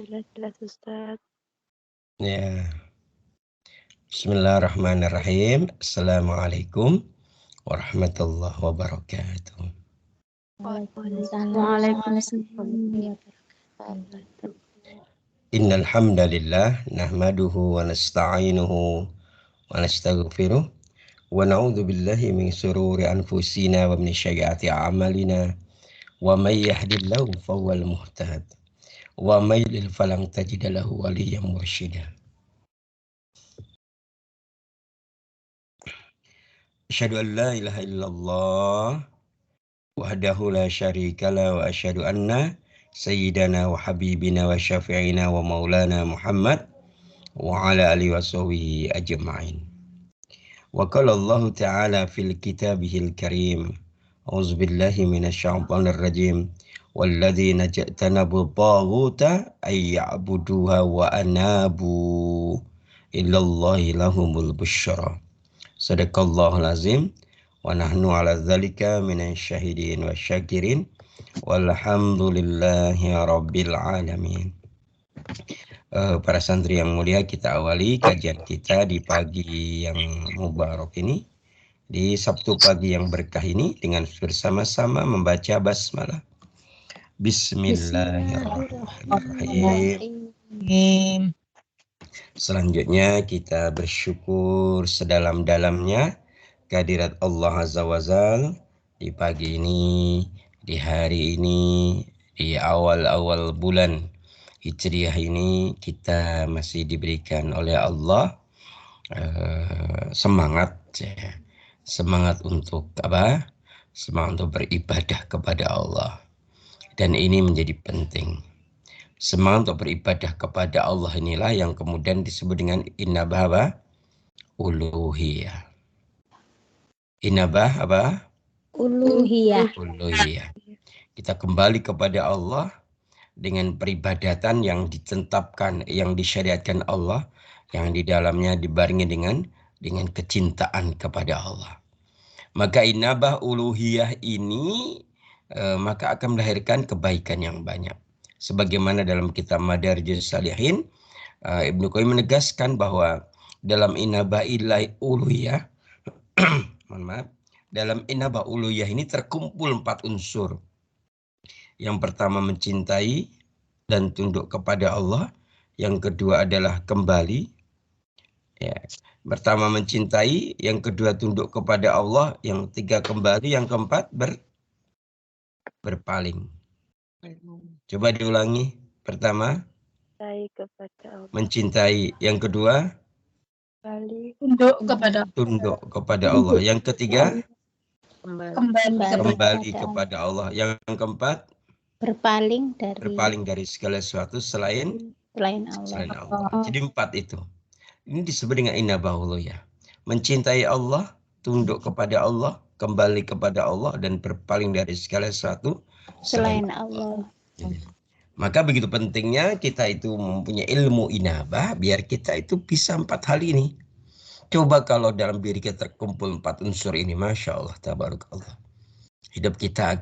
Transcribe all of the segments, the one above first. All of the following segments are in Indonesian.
Alhamdulillah jelas Ustaz. Ya. Bismillahirrahmanirrahim. Assalamualaikum warahmatullahi wabarakatuh. Waalaikumsalam. Innal hamdalillah nahmaduhu wa nasta'inuhu wa nastaghfiruh wa na'udzu billahi min shururi anfusina wa min sayyiati a'malina wa may yahdihillahu fahuwal muhtad wa may yudlil falan tajida lahu waliyyan mursyida. Asyhadu an la ilaha illallah wahdahu la syarikalah wa asyhadu anna sayyidana wa habibina wa syafi'ina wa maulana Muhammad wa ala alihi wa sahbihi ajma'in. Wa qala Allah ta'ala fil kitabihil karim. A'udzu billahi minasyaitonir rajim. Walladzina ja'tanabu taghuta ay ya'buduha wa anabu ilallahi lahumul busyra. Sadaqallahul azim. Wa nahnu ala dzalika minasyahidin wa syakirin walhamdulillahi rabbil alamin. Para santri yang mulia, kita awali kajian kita di pagi yang mubarak ini, di Sabtu pagi yang berkah ini dengan bersama-sama membaca basmalah. Bismillahirrahmanirrahim. Selanjutnya kita bersyukur sedalam-dalamnya kehadirat Allah Azza wa Jalla di pagi ini, di hari ini, di awal-awal bulan Hijriah ini kita masih diberikan oleh Allah semangat untuk apa? Semangat untuk beribadah kepada Allah. Dan ini menjadi penting. Semangat untuk beribadah kepada Allah inilah yang kemudian disebut dengan inabah uluhiyah. Inabah apa? Uluhiyah. Uluhiyah. Kita kembali kepada Allah dengan peribadatan yang ditetapkan, yang disyariatkan Allah, yang di dalamnya dibarengi dengan kecintaan kepada Allah. Maka inabah uluhiyah ini maka akan melahirkan kebaikan yang banyak. Sebagaimana dalam kitab Madarijus Salihin, Ibnu Qayyim menegaskan bahwa dalam inabah ilahi uluhiyah, mohon maaf, dalam inabah uluhiyah ini terkumpul 4 unsur. Yang pertama mencintai dan tunduk kepada Allah. Yang kedua adalah kembali. Ya. Pertama mencintai, yang kedua tunduk kepada Allah, yang ketiga kembali, yang keempat berpaling. Coba diulangi. Pertama mencintai, yang kedua tunduk kepada Allah, yang ketiga kembali kepada Allah, yang keempat berpaling dari segala sesuatu selain Allah. Jadi 4 itu. Ini disebut dengan inabah uluhiyah. Mencintai Allah, tunduk kepada Allah, kembali kepada Allah, dan berpaling dari segala sesuatu selain Allah. Maka begitu pentingnya kita itu mempunyai ilmu inabah biar kita itu bisa 4 hal ini. Coba kalau dalam diri kita terkumpul 4 unsur ini, Masya Allah, tabarakallah. Hidup kita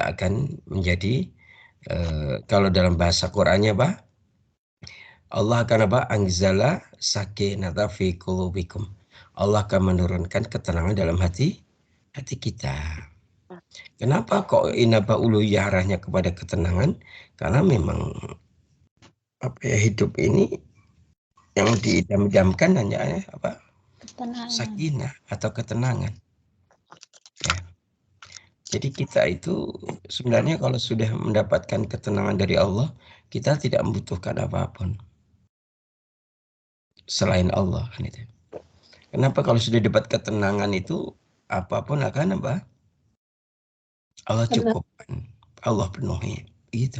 akan menjadi, kalau dalam bahasa Qur'annya apa? Allah akan apa? Anzala sakinata fi qulubikum. Allah akan menurunkan ketenangan dalam hati kita. Kenapa kok inabah uluhiyah arahnya kepada ketenangan? Karena memang hidup ini yang diidam-idamkan hanya apa? Sakinah atau ketenangan. Ya. Jadi kita itu sebenarnya kalau sudah mendapatkan ketenangan dari Allah, kita tidak membutuhkan apapun selain Allah. Kenapa kalau sudah dapat ketenangan itu apapun akan apa? Allah cukupkan, Allah penuhi. Gitu.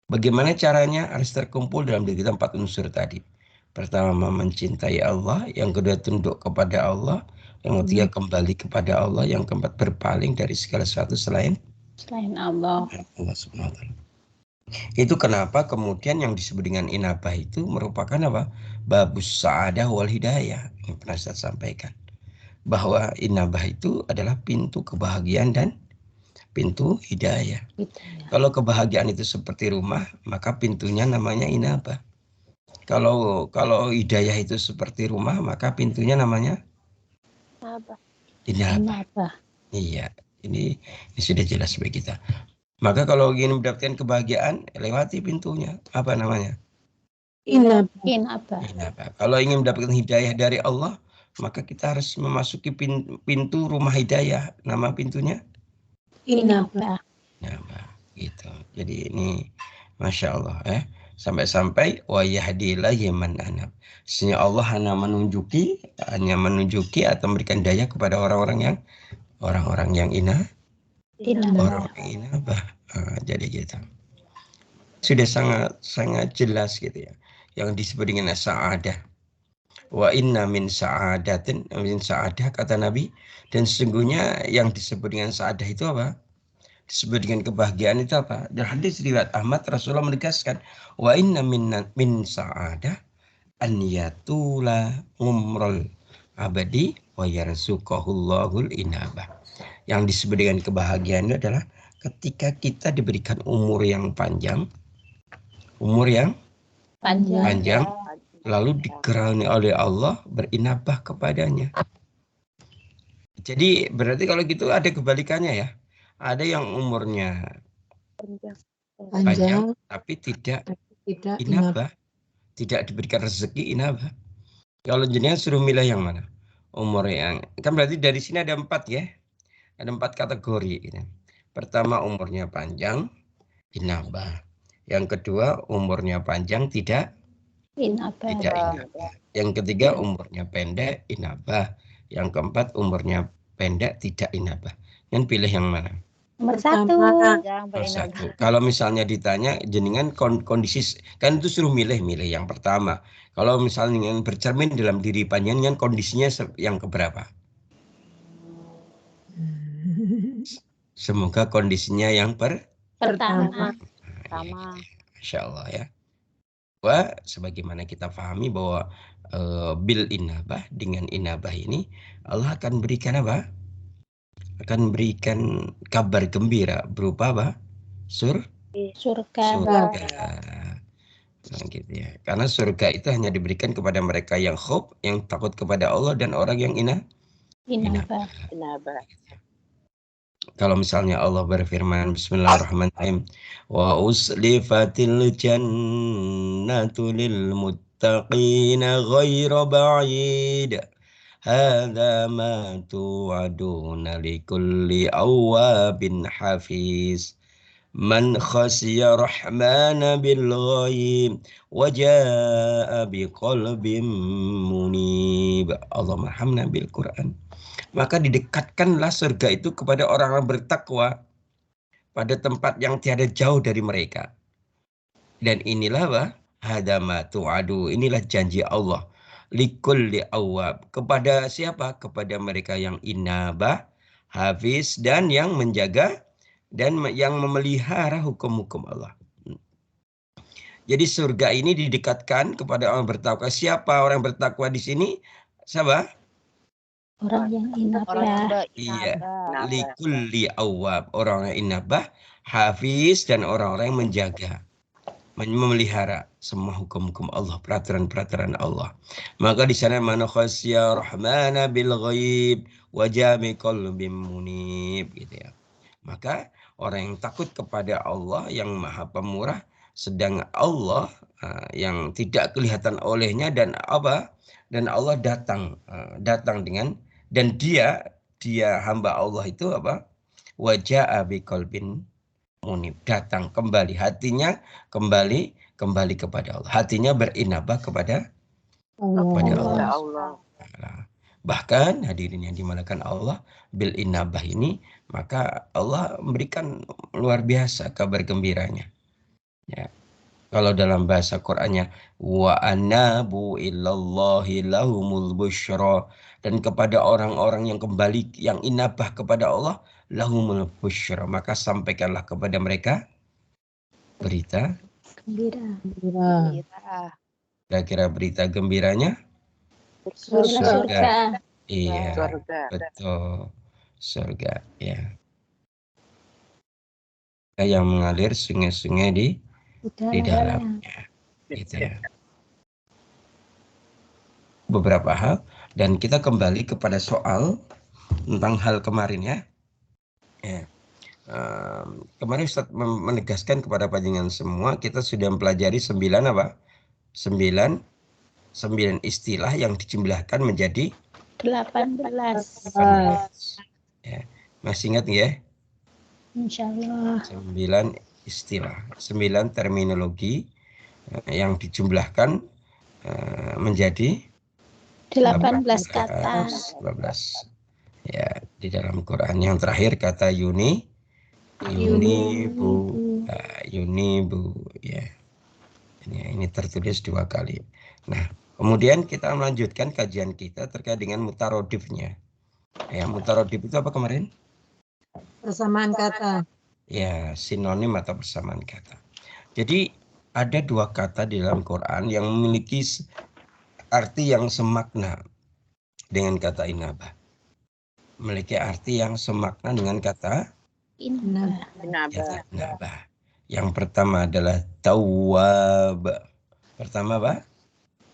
Bagaimana caranya? Harus terkumpul dalam diri kita 4 unsur tadi. Pertama mencintai Allah, yang kedua tunduk kepada Allah, yang ketiga kembali kepada Allah, yang keempat berpaling dari segala sesuatu selain Allah Subhanahu wa taala. Itu kenapa kemudian yang disebut dengan inabah itu merupakan apa? Babus sa'adah wal hidayah. Yang pernah saya sampaikan. Bahwa inabah itu adalah pintu kebahagiaan dan pintu hidayah. Kalau kebahagiaan itu seperti rumah, maka pintunya namanya inabah. Kalau hidayah itu seperti rumah, maka pintunya namanya inabah. Iya, ini sudah jelas bagi kita. Maka kalau ingin mendapatkan kebahagiaan, lewati pintunya. Apa namanya? Inabah. Kalau ingin mendapatkan hidayah dari Allah, maka kita harus memasuki pintu rumah hidayah. Nama pintunya? Inabah. Inabah. Gitu. Jadi ini Masya Allah ya. Sampai-sampai wa yahdila man anab. Sesungguhnya Allah hanya menunjuki atau memberikan daya kepada orang-orang yang inabah. Jadi gitu. Sudah sangat jelas gitu ya. Yang disebut dengan sa'adah. Wa inna min sa'adah kata Nabi, dan sesungguhnya yang disebut dengan sa'adah itu apa? Disebut dengan kebahagiaan itu apa? Dan hadis riwayat Ahmad, Rasulullah menegaskan wa inna min sa'adah an yatula umrul abadi wa yarzuqahullahul inabah. Yang disebut dengan kebahagiaan itu adalah ketika kita diberikan umur yang panjang, lalu dikerani oleh Allah berinabah kepadanya. Jadi berarti kalau gitu ada kebalikannya ya. Ada yang umurnya panjang tapi tidak inabah, tidak diberikan rezeki inabah. Kalau jenengan suruh milih yang mana? Umur yang kan berarti dari sini ada 4 ya. Ada 4 kategori gitu. Pertama umurnya panjang, inabah. Yang kedua umurnya panjang tidak inabah. Yang ketiga umurnya pendek, inabah. Yang keempat umurnya pendek, tidak inabah. Yang pilih yang mana? Nomor 1. Nomor 1. Kalau misalnya ditanya jenengan kondisi, kan itu suruh milih yang pertama. Kalau misalnya yang bercermin dalam diri panjenengan kondisinya yang keberapa? Semoga kondisinya yang Pertama. Masya Allah ya. Wah, sebagaimana kita pahami bahwa bil inabah, dengan inabah ini Allah akan berikan apa? Akan berikan kabar gembira berupa apa? Surga. Nah, gitu ya. Karena surga itu hanya diberikan kepada mereka yang khauf, yang takut kepada Allah dan orang yang inabah. Kalau misalnya Allah berfirman Bismillahirrahmanirrahim wa uslifatil jannatu lil muttaqina ghaira ba'id hadza ma tu'aduna likulli awwabin hafiz man khasya rahmana bil ghaib wa jaa biqalbin munib. Allah marhamna bil Quran. Maka didekatkanlah surga itu kepada orang-orang bertakwa pada tempat yang tiada jauh dari mereka. Dan inilah apa? Hadama tu'adu. Inilah janji Allah. Likulli awwab. Kepada siapa? Kepada mereka yang inabah, hafiz, dan yang menjaga dan yang memelihara hukum-hukum Allah. Jadi surga ini didekatkan kepada orang bertakwa. Siapa orang bertakwa di sini? Siapa? Orang yang inabah. Iya. Likulli awwab. Orang yang inabah, hafiz, dan orang-orang yang menjaga, memelihara semua hukum-hukum Allah, peraturan-peraturan Allah. Maka di sana man khasya rahmana bil ghaib wa jami qalbin munib gitu ya. Maka orang yang takut kepada Allah yang Maha Pemurah, sedang Allah yang tidak kelihatan olehnya dan apa? Dan Allah datang dengan dan dia hamba Allah itu apa? Wajah biqalbin munib, datang kembali hatinya kembali kepada Allah. Hatinya berinabah kepada Allah. Bahkan hadirin yang dimuliakan Allah, bil inabah ini maka Allah memberikan luar biasa kabar gembiranya. Ya. Kalau dalam bahasa Qur'annya wa anabu illallahi lahumul busyra, dan kepada orang-orang yang kembali yang inabah kepada Allah lahumul busyra, maka sampaikanlah kepada mereka berita Gembira. Kira-kira berita gembiranya Surga. Iya, betul. Surga ya. yang mengalir sungai-sungai di dalamnya. dalamnya. Gitu ya. Beberapa hal, dan kita kembali kepada soal tentang hal kemarin ya. Kemarin Ustaz menegaskan kepada panjenengan semua, kita sudah mempelajari 9 apa? 9 istilah yang dijumlahkan menjadi 18. 18. Ya. Masih ingat ya? Insyaallah. 9 istilah, 9 terminologi yang dijumlahkan menjadi 18 kata. 12. Ya, di dalam Quran yang terakhir kata Yunibu, ya. Ini tertulis 2 kali. Nah, kemudian kita melanjutkan kajian kita terkait dengan mutarodifnya. Ya, mutarodif itu apa kemarin? Persamaan kata. Ya, sinonim atau persamaan kata. Jadi ada 2 kata di dalam Quran yang memiliki arti yang semakna dengan kata inabah. Memiliki arti yang semakna dengan kata inabah. Yang pertama adalah tawwab. Pertama apa?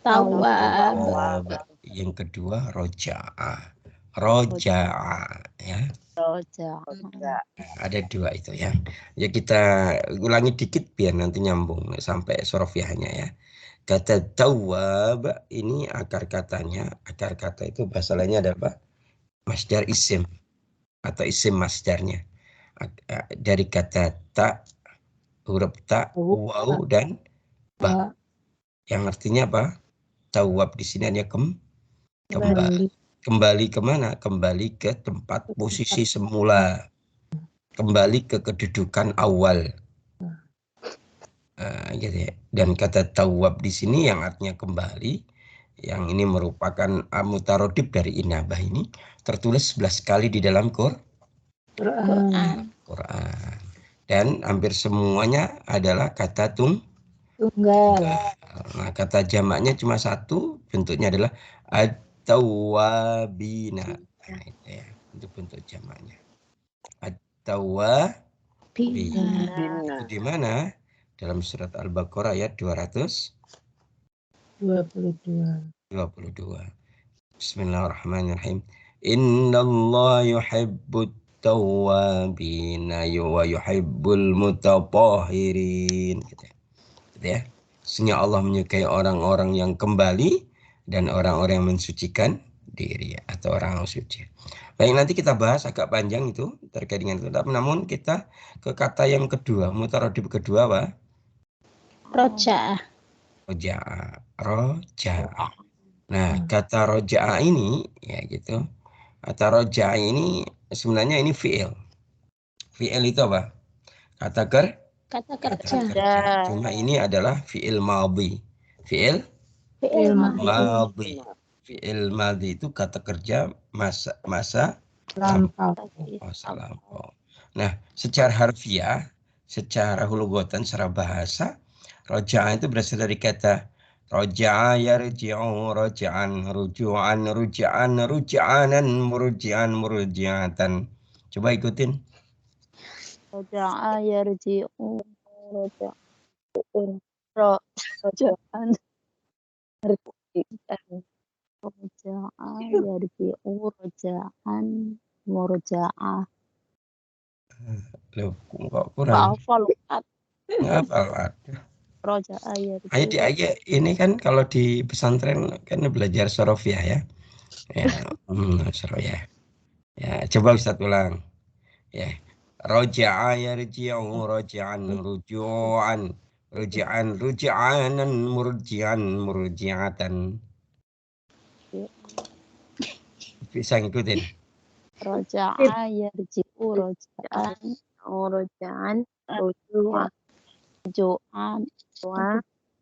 Tawwab. Yang kedua roja'a. Roja'a ya. Ada 2 itu ya. Ya kita ulangi dikit biar nanti nyambung sampai sorofiahnya ya. Kata tawwab ini akar katanya, akar kata itu bahasa lainnya ada apa? Masdar isim atau isim masdarnya. Dari kata ta, huruf ta, waw dan ba. Yang artinya apa? Tawwab di sini hanya kembali. Kembali kemana? Kembali ke tempat posisi semula. Kembali ke kedudukan awal. Gitu ya. Dan kata tawwab di sini yang artinya kembali, yang ini merupakan mutarodif dari inabah ini, tertulis 11 kali di dalam Quran. Dan hampir semuanya adalah kata tunggal. Nah, kata jamaknya cuma 1, bentuknya adalah at-tawwabina. Nah, itu ya, untuk bentuk jamaknya. At-tawwabina. Itu di mana? Dalam surat Al-Baqarah ayat 222. Bismillahirrahmanirrahim. Innallaha yuhibbut tawwabina wa yuhibbul mutatahhirin. Gitu ya. Sesungguhnya Allah menyukai orang-orang yang kembali dan orang-orang yang mensucikan diri atau orang suci. Baik, nanti kita bahas agak panjang itu terkait dengan itu. Namun kita ke kata yang kedua, mutarodif kedua apa? Roja'a. Roja'a. Nah, kata roja'a ini ya gitu. Kata roja'a ini sebenarnya ini fi'il. Fi'il itu apa? Kata kerja. Cuma ini adalah fi'il madhi. Fi'il madhi. Fi'il madhi itu kata kerja masa lampau. Nah, secara harfiah, secara lugatan, secara bahasa, roja'a itu berasal dari kata roja'a yarji'u roja'an ruju'an ruja'an ruja'anan murji'an murji'atan. Coba ikutin. Roja'a yarji'u roja'an roja'an roja'a yarji'u roja'an murja'ah. Loh, kok kurang? Hafal Hafal. roja'a yarji'u. Ayat ini kan kalau di pesantren kan belajar sorofiah ya. Ya, sorofiah. Ya, coba Ustaz ulang. Ya. Roja'a yarji'u roja'an ruju'an ruja'an ruja'anan murji'an murji'atan. Bisa ngikutin? Roja'a yarji'u roja'an roja'an ruju'an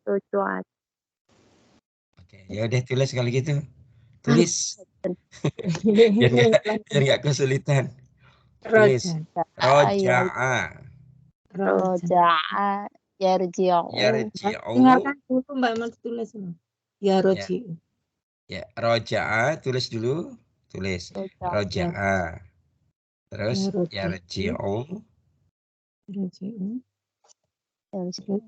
ruju'an. Oke, ya udah tulis kali gitu. Tulis. biar nggak kesulitan. Tulis. Roja'a. Roja'a yarji'u. Dengarkan dulu Mbak mau tulis. Ya roji'u. Ya, roja'a tulis dulu. Tulis. Roja'a. Terus yarji'u. Yarji'u. yarji'u,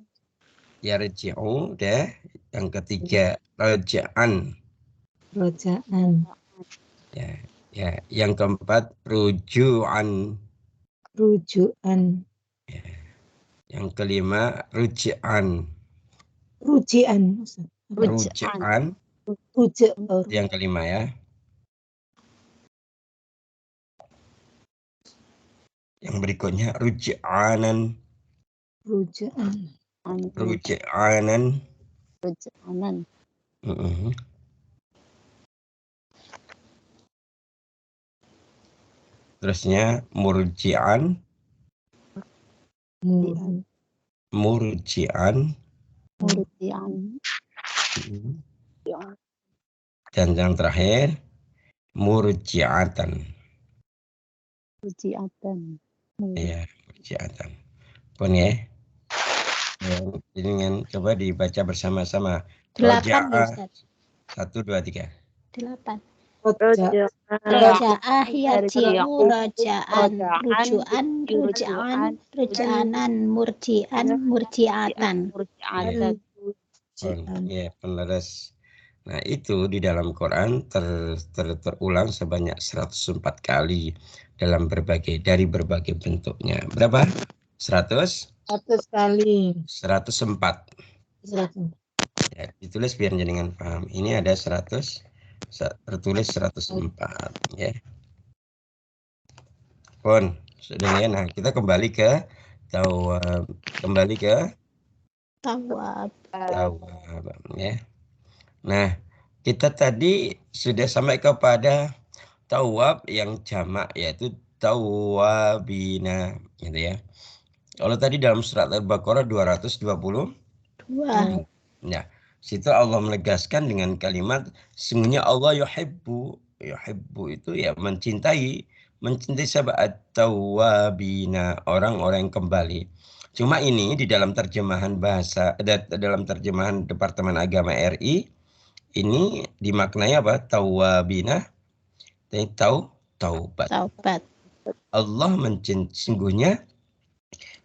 Yarji'u deh. Yang ketiga roja'an. Roja'an. Ya, ya. Yang keempat ruju'an. Ruju'an. Ya. Yang kelima ruja'an. Ruji'an. Ustaz. ruja'an, Ruja'an. Ruji'. Yang kelima ya. Yang berikutnya ruja'anan. Ruja'an. Ruja'anan. ruja'anan, Terusnya murji'an. Murji'an. murji'an, Dan yang terakhir murji'atan. murji'atan, Ya, murji'atan. Pun ya. Jadi dengan coba dibaca bersama-sama. 8 Roja'a. Ustaz. 1, 2, 3. 8. Roja'. Roja'ah yarji'u roja'an. roja'an, Ruju'an ruja'an. Ruja'anan murji'an murji'atan. murji'atan, Ya, peneres. Nah, itu di dalam Quran terulang sebanyak 104 kali dari berbagai bentuknya. Berapa? 100? 100 kali. 104. 100. Ya, ditulis biar jenengan paham. Ini ada 100, tertulis 104 ya. Pun, sudah ya. Nah, kita kembali ke tawab. Tawab. Ya. Nah, kita tadi sudah sampai kepada tawab yang jamak yaitu tawabina gitu ya. Kalau tadi dalam surat Al-Baqarah 220 nah, situ Allah menegaskan dengan kalimat sesungguhnya Allah yuhibbu itu ya mencintai siapa at-tawwabina, orang-orang yang kembali. Cuma ini di dalam terjemahan dalam terjemahan Departemen Agama RI ini dimaknai apa? Tawwabina taubat. Sungguhnya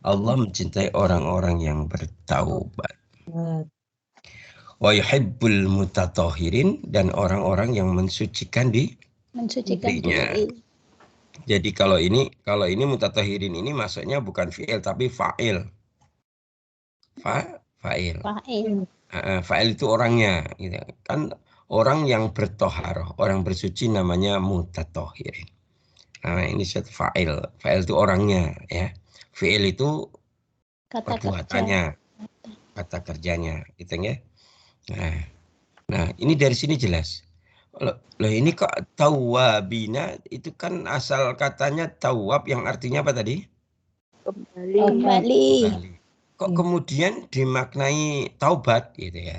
Allah mencintai orang-orang yang bertaubat. Wa yuhibbul mutatahhirin, dan orang-orang yang mensucikan dirinya. Jadi kalau ini mutatahhirin ini maksudnya bukan fi'il tapi fa'il. Fa'il. Fa'il itu orangnya gitu. Kan orang yang bertoharoh, orang bersuci namanya mutatahhirin. Nah, ini satu fa'il. Fa'il itu orangnya ya. Fi'il itu perbuatannya, kata kerjanya gitu ya. Nah, ini dari sini jelas. Loh ini kok tawabina itu kan asal katanya tawab yang artinya apa tadi? Kembali. Kok kemudian dimaknai taubat gitu ya.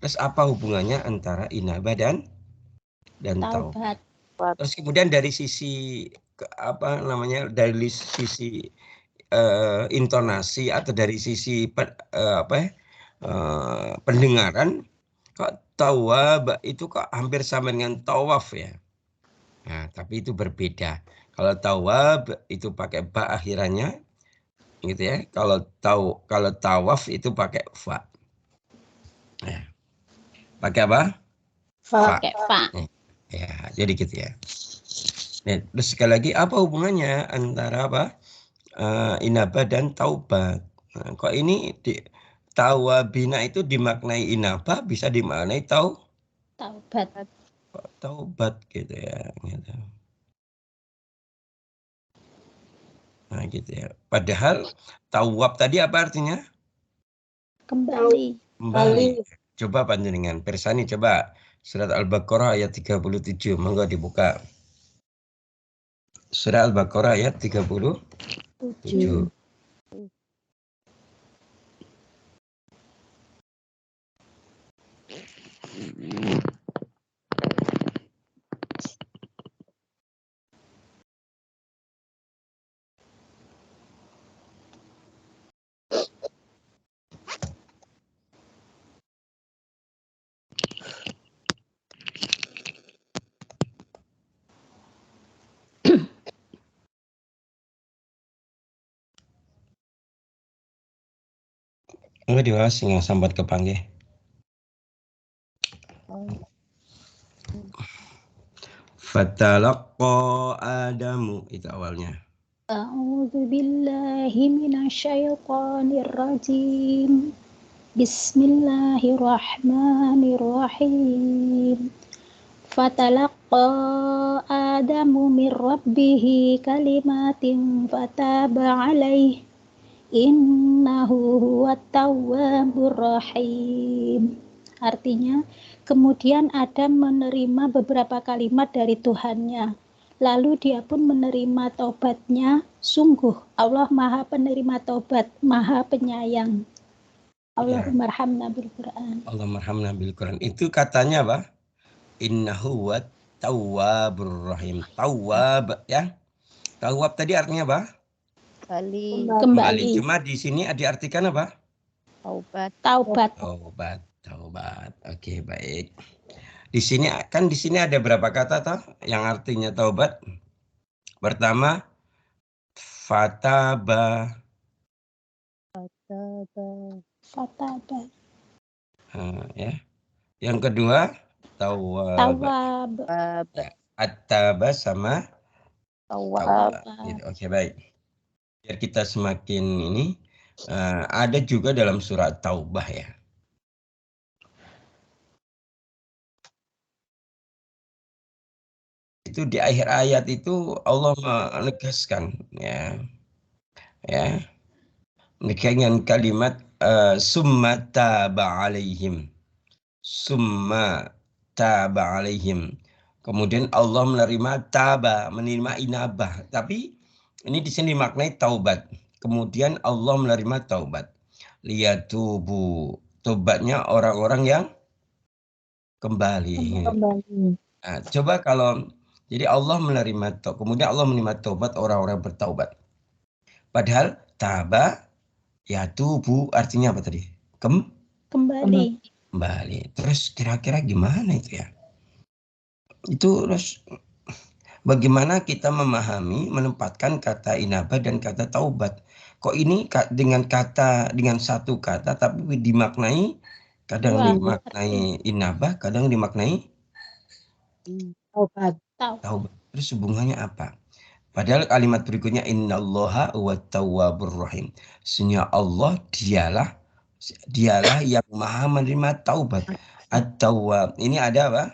Terus apa hubungannya antara inabah dan taubat? Terus kemudian dari sisi dari sisi intonasi atau dari sisi pendengaran kok tawab itu kok hampir sama dengan tawaf ya. Nah, tapi itu berbeda. Kalau tawab itu pakai ba akhirannya gitu ya. Kalau tawaf itu pakai fa. Ya. Pakai apa? Pakai fa. Ya, jadi gitu ya. Nah, terus sekali lagi apa hubungannya antara apa? Inabah dan taubat. Nah, kok ini tawabina itu dimaknai inabah bisa dimaknai taubat gitu ya gitu. Nah gitu ya. Padahal tawab tadi apa artinya? Kembali. Coba panjenengan Persani coba surat Al-Baqarah ayat 37 monggo dibuka. Surat Al-Baqarah ayat 37. Enggak diwawas yang sambat kepanggih. Fatalaqqa Adamu itu awalnya. A'udzu billahi minasyaitonir rajim. Bismillahirrahmanirrahim. Fatalaqqa Adamu min rabbih kalimatin fataba alaihi innahu huwat tawwabur rahim. Artinya, kemudian Adam menerima beberapa kalimat dari Tuhannya. Lalu dia pun menerima taubatnya. Sungguh Allah Maha Penerima Taubat, Maha Penyayang. Allahumma arhamna bil Quran. Allahumma arhamna bil Quran. Itu katanya apa? Innahu wat tawwabur rahim. Tawwab ya. Tawwab tadi artinya apa? Kembali. Cuma di sini diartikan apa? Taubat. Taubat. Oke, baik. Di sini ada berapa kata toh yang artinya taubat? Pertama, fataba. Ya. Yang kedua, tawwab. At-taba sama tawwab. Oke, baik. Biar kita semakin ini ada juga dalam surat Taubah ya. Itu di akhir ayat itu Allah menegaskan ya dengan kalimat summa taba alaihim. Kemudian Allah menerima inabah. Tapi ini di sini maknai taubat. Kemudian Allah menerima taubat. Liyatubu. Taubatnya orang-orang yang kembali. Nah, coba kalau jadi Allah menerima taubat, kemudian Allah menerima taubat orang-orang bertaubat. Padahal taba yatubu artinya apa tadi? Kembali. Terus kira-kira gimana itu ya? Itu terus bagaimana kita memahami, menempatkan kata inabah dan kata taubat? Kok ini dengan satu kata tapi dimaknai kadang dimaknai inabah, kadang dimaknai Taubat. Terus hubungannya apa? Padahal kalimat berikutnya innallaha huwat tawwabur rahim. Sesungguhnya Allah dialah yang maha menerima taubat. At-tawwab. Ini ada apa?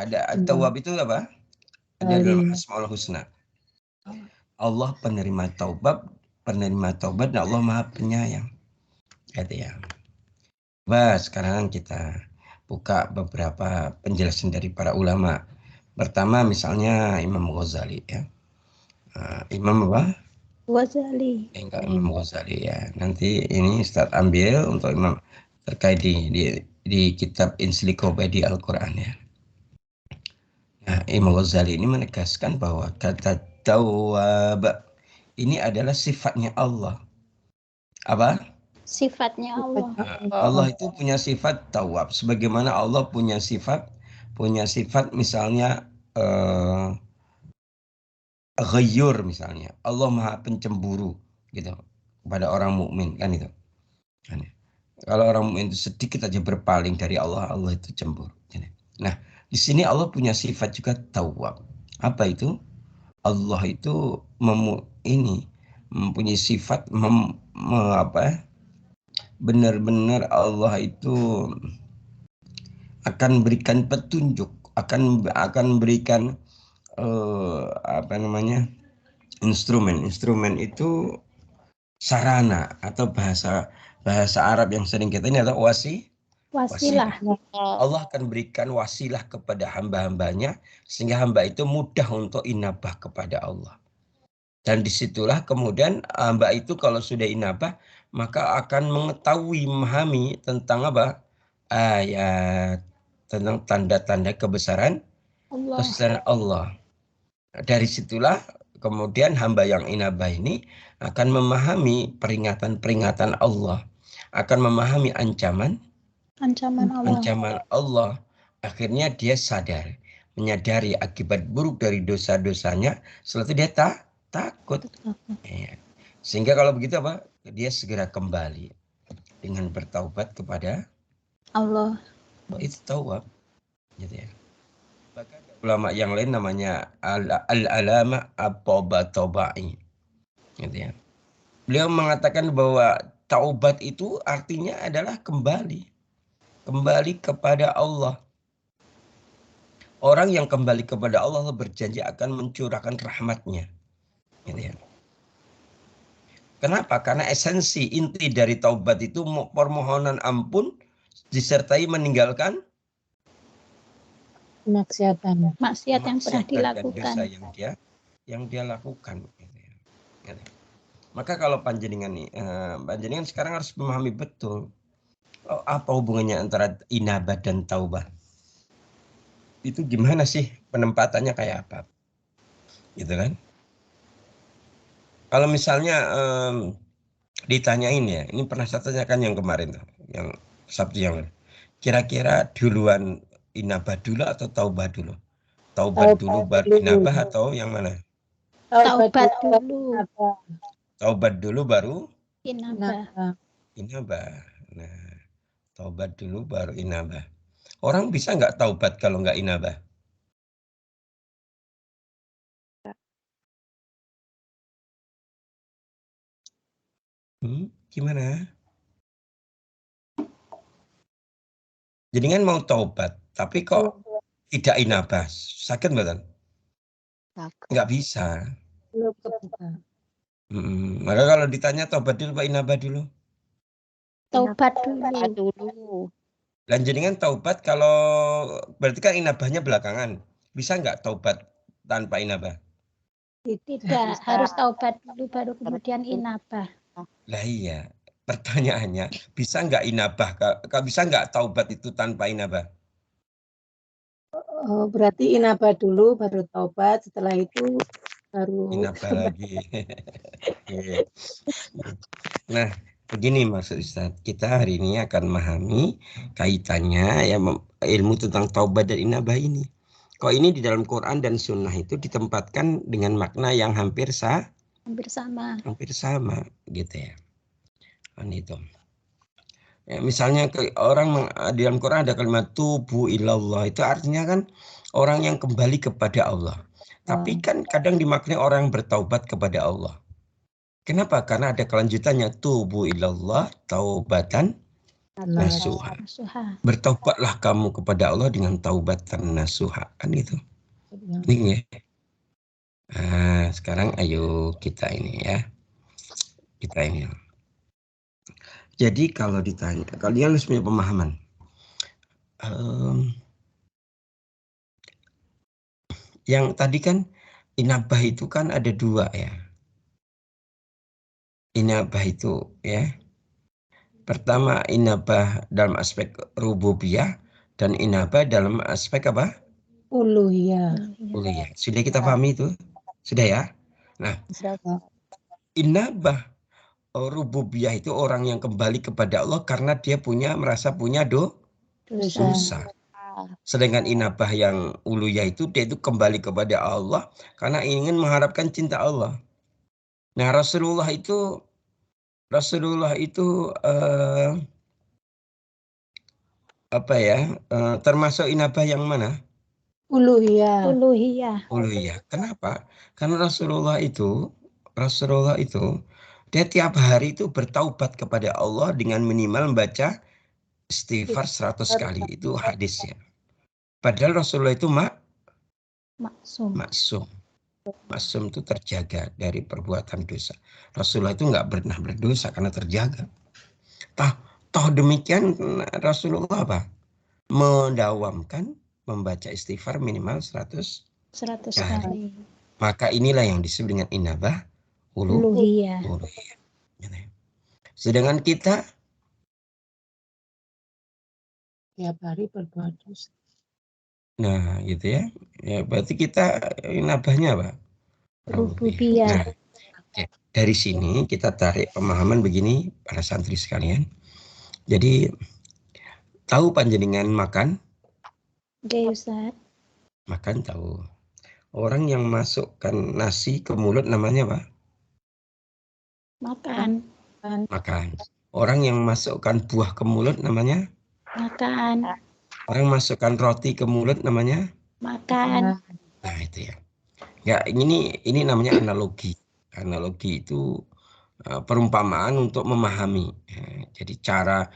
Ada at-tawwab itu apa? Ada dalam Asmaul Husna. Allah penerima taubat dan Allah maha penyayang. Gitu ya. Sekarang kita buka beberapa penjelasan dari para ulama. Pertama misalnya Imam Ghazali ya. Imam apa? Ghazali. Imam Ghazali ya. Nanti ini Ustaz ambil untuk Imam terkait di kitab Ensiklopedia Al-Quran ya. Nah, Imam Ghazali ini menegaskan bahwa kata tawwab ini adalah sifatnya Allah. Apa? Sifatnya Allah. Allah itu punya sifat tawwab. Sebagaimana Allah punya sifat misalnya ghayyur misalnya. Allah maha pencemburu gitu kepada orang mukmin kan itu. Kalau orang mukmin itu sedikit aja berpaling dari Allah, Allah itu cemburu. Nah, di sini Allah punya sifat juga tawwab. Apa itu? Allah itu mempunyai sifat benar-benar Allah itu akan berikan petunjuk, akan berikan instrumen itu sarana atau bahasa Arab yang sering kita ini adalah wasilah. Allah akan berikan wasilah kepada hamba-hambanya sehingga hamba itu mudah untuk inabah kepada Allah. Dan disitulah kemudian hamba itu kalau sudah inabah maka akan mengetahui, memahami tentang apa? Ayat, tentang tanda-tanda kebesaran Allah. Dari situlah kemudian hamba yang inabah ini akan memahami peringatan-peringatan Allah, akan memahami ancaman Allah. Akhirnya dia menyadari akibat buruk dari dosa-dosanya. Setelah itu dia takut. Sehingga kalau begitu apa? Dia segera kembali. dengan bertaubat kepada Allah. itu taubat, gitu ya. Bahkan ulama yang lain namanya al-alama at-tabai, gitu ya. Beliau mengatakan bahwa taubat itu artinya adalah kembali kepada Allah. Orang yang kembali kepada Allah berjanji akan mencurahkan rahmatnya. Gitu ya. Kenapa? Karena esensi inti dari taubat itu permohonan ampun disertai meninggalkan Maksiatan. Maksiat yang pernah maksiat dan dilakukan. dosa yang dia lakukan. Gitu ya. Gitu. Maka kalau panjenengan sekarang harus memahami betul apa hubungannya antara inabah dan taubah. Itu gimana sih penempatannya kayak apa? Gitu kan? Kalau misalnya ditanyain ya, ini pernah saya tanyakan yang kemarin tuh, yang Sabtu yang lalu. Kira-kira duluan inabah dulu atau taubah dulu? Taubat dulu baru inabah atau yang mana? Taubat dulu. Taubat dulu baru Inabah. inabah. Nah, taubat dulu baru inabah. Orang bisa nggak taubat kalau nggak inabah? Gimana? Jadi kan mau taubat, tapi kok tidak inabah, sakit betul? Nggak bisa. Belum kebuka. Maka kalau ditanya taubat dulu Pak inabah dulu. Taubat Taubat dulu. dulu. Lanjutkan taubat kalau berarti kan inabahnya belakangan. Bisa nggak taubat tanpa inabah? Tidak, harus taubat dulu baru kemudian inabah. Lah iya, pertanyaannya bisa nggak inabah? Bisa nggak taubat itu tanpa inabah? Oh, berarti inabah dulu baru taubat, setelah itu baru Inabah lagi. Nah, begini maksud Ustaz. Kita hari ini akan memahami kaitannya ya ilmu tentang taubat dan inabah ini. Kok ini di dalam Quran dan Sunnah itu ditempatkan dengan makna yang hampir sama, gitu ya. Kan itu. Ya, misalnya orang di dalam Quran ada kalimat tubu ilallah, itu artinya kan orang yang kembali kepada Allah. Tapi kan kadang dimaknai orang yang bertaubat kepada Allah. Kenapa? Karena ada kelanjutannya tubu ilallah taubatan nasuha. Bertaubatlah kamu kepada Allah dengan taubatan nasuha, kan itu. Ini ya. Nah, sekarang ayo kita ini ya. Kita ini. Jadi kalau ditanya, kalian harus punya pemahaman. Yang tadi kan inabah itu kan ada dua ya. Inabah itu ya. Pertama inabah dalam aspek rububiyah dan inabah dalam aspek apa? uluhiyah. Uluhiyah. Sudah kita pahami itu? Sudah ya? Nah, inabah rububiyah itu orang yang kembali kepada Allah karena dia merasa punya dosa. Sedangkan inabah yang uluhiyah itu dia itu kembali kepada Allah karena ingin mengharapkan cinta Allah. Nah, Rasulullah itu termasuk inabah yang mana? Uluhiyah. Uluhiyah. Kenapa? Karena Rasulullah itu dia tiap hari itu bertaubat kepada Allah dengan minimal membaca istighfar 100 kali. Itu hadisnya. Padahal Rasulullah itu maksum. Maksum itu terjaga dari perbuatan dosa. Rasulullah itu nggak pernah berdosa karena terjaga. Toh demikian Rasulullah apa? Mendawamkan membaca istighfar minimal 100 kali. Maka inilah yang disebut dengan inabah uluhiyah. Sedangkan kita Tiap hari berbuat dosa. nah gitu ya. Ya berarti kita inabahnya apa? Rububiyah. Nah, dari sini kita tarik pemahaman begini para santri sekalian. Jadi tahu panjenengan makan? Oke, Ustaz. Makan tahu. Orang yang masukkan nasi ke mulut namanya apa? Makan. Makan. Orang yang masukkan buah ke mulut namanya? Makan. Orang masukkan roti ke mulut namanya? Makan. Nah itu ya. Ya ini namanya analogi. Analogi itu perumpamaan untuk memahami. Jadi cara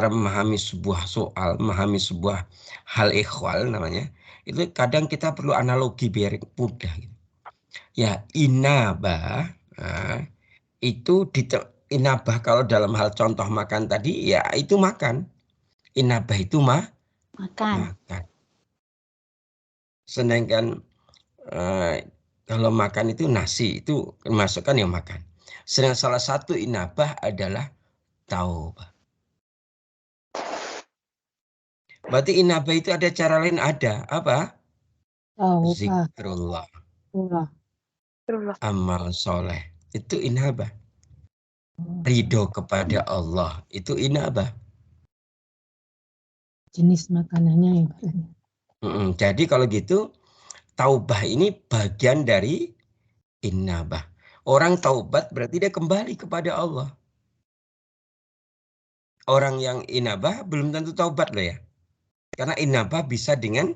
memahami sebuah soal, memahami sebuah hal ikhwal namanya, itu kadang kita perlu analogi biar mudah. Ya inabah itu inabah kalau dalam hal contoh makan tadi ya itu makan. Inabah itu Makan. makan. Sedangkan kalau makan itu nasi itu masukkan yang makan. Sedangkan salah satu inabah adalah taubah. Berarti inabah itu ada cara lain ada. Apa? Zikrullah. Amal soleh. Itu inabah. Ridho kepada Allah. Itu inabah. Jenis makanannya ya. Jadi kalau gitu, taubah ini bagian dari inabah. Orang taubat berarti dia kembali kepada Allah. Orang yang inabah belum tentu taubat loh ya. Karena inabah bisa dengan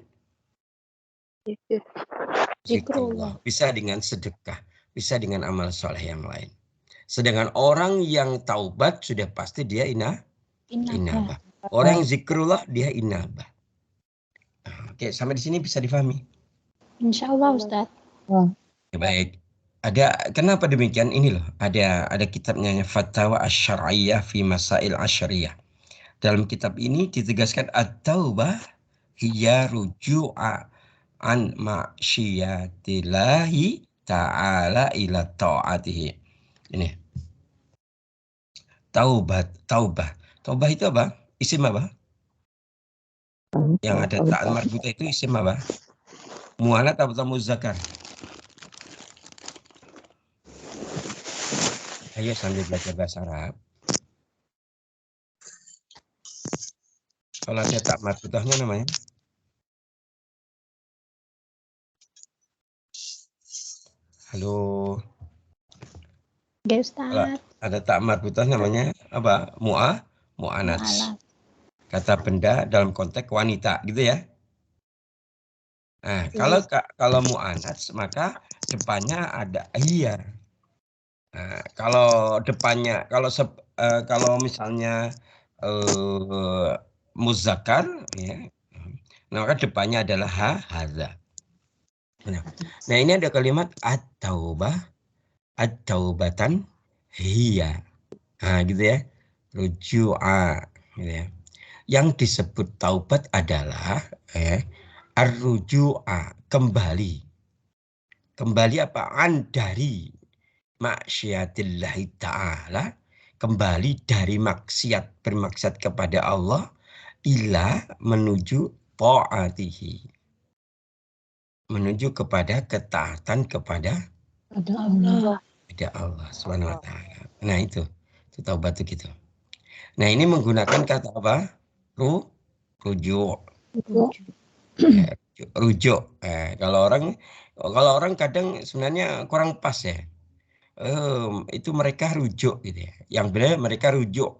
zikrullah, bisa dengan sedekah, bisa dengan amal soleh yang lain. Sedangkan orang yang taubat sudah pasti dia inabah. Orang yang zikrullah dia inabah. Oke, sampai di sini bisa difahami. Insya Allah Ustadz. Ya, baik. Kenapa demikian? Ini loh, ada kitabnya Fatwa Asy-Syar'iyyah fi Masail Asyariyah. Dalam kitab ini ditegaskan at-taubah hiya ruju'a an ma'syiyatillahi ta'ala ila ta'atihi. Ini. Taubah. Taubah itu apa? Isim apa? Yang ada ta'al marbutah itu isim apa? Muannats atau muzakkar? Ayo sambil belajar bahasa Arab. Kalau ada tak marbutahnya namanya? Halo. Oke Ustadz. Ada tak marbutah namanya apa? Mu'annats. Kata benda dalam konteks wanita, gitu ya. Nah, kalau mu'annats maka depannya ada iya. Nah, kalau depannya kalau misalnya muzakkar ya. Maka depannya adalah hadza. Nah, ini ada kalimat at-taubatan hiya. Nah, gitu ya. Ruju'a gitu ya. Yang disebut taubat adalah ar-ruju'a, kembali. Kembali apaan? Dari maksiatillahi ta'ala, kembali dari bermaksiat kepada Allah, ila menuju ta'atihi. Menuju kepada ketaatan kepada Allah. Subhanahu wa ta'ala. Nah, itu taubat itu gitu. Nah, ini menggunakan kata apa? Rujuk. Rujuk. Kalau orang kadang sebenarnya kurang pas ya. Itu mereka rujuk gitu ya. Yang benar mereka rujuk.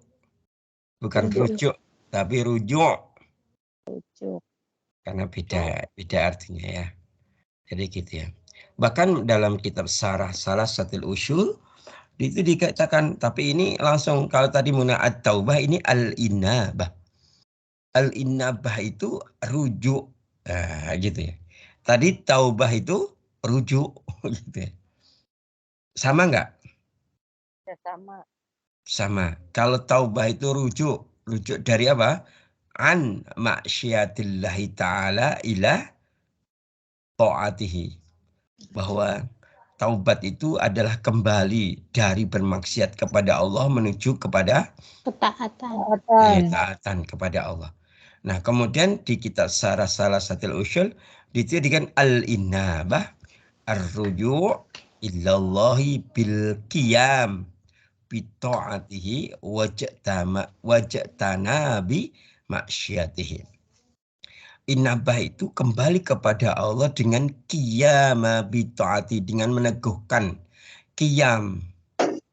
Bukan rujuk, tapi rujuk. Karena beda artinya ya. Jadi gitu ya. Bahkan dalam kitab Salah Salasatil Usyul itu dikatakan, tapi ini langsung kalau tadi Muna'at Taubah ini al-inabah. Al-inabah itu rujuk. Gitu ya. Tadi taubah itu rujuk gitu ya. Sama nggak? Ya, sama. Sama. Kalau taubah itu rujuk dari apa? An maksiatillahi ta'ala ila ta'atihi. Bahwa taubat itu adalah kembali dari bermaksiat kepada Allah menuju kepada ketaatan kepada Allah. Nah, kemudian di kitab Salah Salasatil Usyul dituliskan al-inabah ar-ruju' illallahi bil qiyam bi ta'atihi wajtanabi maksiatihi. Inabah itu kembali kepada Allah dengan qiyama bi ta'ati, dengan meneguhkan. Qiyam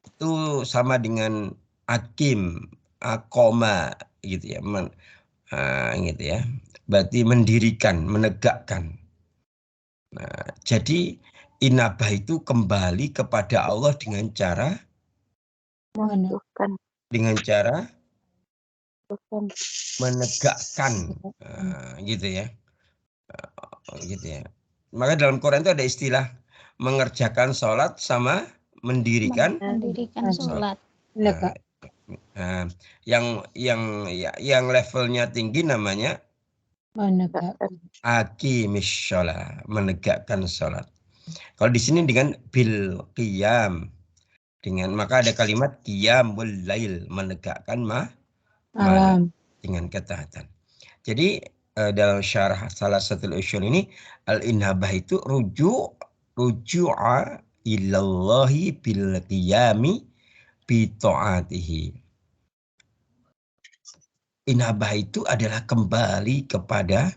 itu sama dengan akim, akoma gitu ya, gitu ya. Berarti mendirikan, menegakkan. Nah, jadi inabah itu kembali kepada Allah dengan cara Menentukan. menegakkan, gitu ya. Gitu ya. Maka dalam Quran itu ada istilah mengerjakan sholat sama mendirikan Mendirikan sholat. Nah, yang levelnya tinggi namanya menegakkan. aqimis sholat, menegakkan sholat. Kalau di sini dengan bil qiyam, dengan maka ada kalimat qiyamul lail, menegakkan malam dengan ketaatan. Jadi dalam syarah salah satu usul ini al-inabah itu ruju'a ilallahi bil qiyami bi ta'atihi. Inabah itu adalah kembali kepada